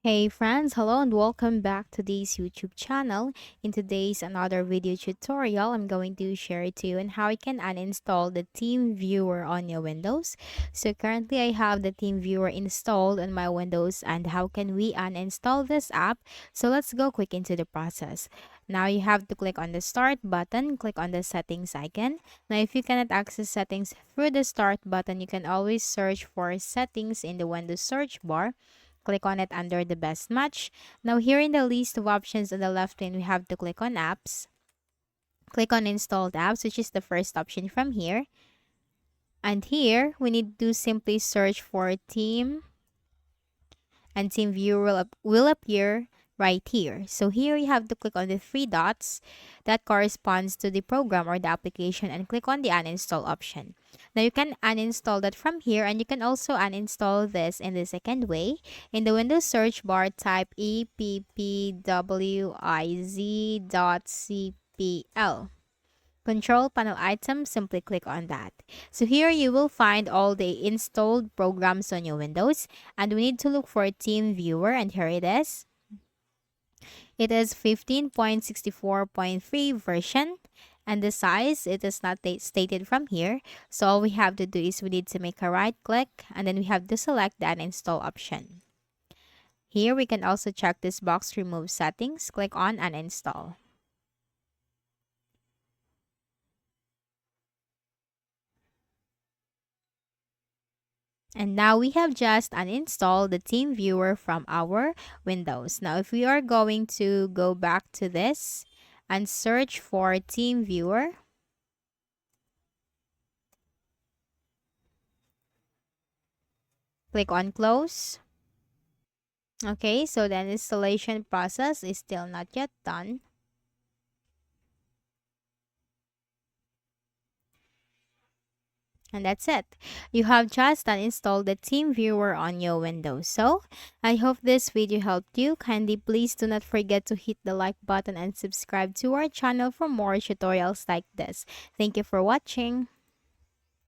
Hey friends, hello and welcome back to this YouTube channel. In today's another video tutorial, I'm going to share to you on how you can uninstall the TeamViewer on your Windows. So currently I have the TeamViewer installed on my Windows, and how can we uninstall this app? So let's go quick into the process. Now you have to click on the start button, click on the settings icon. Now if you cannot access settings through the start button, you can always search for settings in the Windows search bar. Click on it under the best match. Now here in the list of options on the left pane, we have to click on apps. Click on installed apps, which is the first option from here. And here, we need to simply search for team, and TeamViewer will appear right here. So here you have to click on the three dots that corresponds to the program or the application and click on the uninstall option. Now you can uninstall that from here, and you can also uninstall this in the second way. In the Windows search bar, type eppwiz.cpl. Control panel item, simply click on that. So here you will find all the installed programs on your Windows, and we need to look for TeamViewer, and here it is. It is 15.64.3 version, and the size, it is not stated from here. So all we have to do is we need to make a right click, and then we have to select the uninstall option. Here we can also check this box, remove settings, click on uninstall. And now we have just uninstalled the TeamViewer from our Windows. Now if we are going to go back to this and search for TeamViewer, click on close. Okay, so the installation process is still not yet done. And that's it. You have just uninstalled the TeamViewer on your Windows. So, I hope this video helped you. Kindly please do not forget to hit the like button and subscribe to our channel for more tutorials like this. Thank you for watching.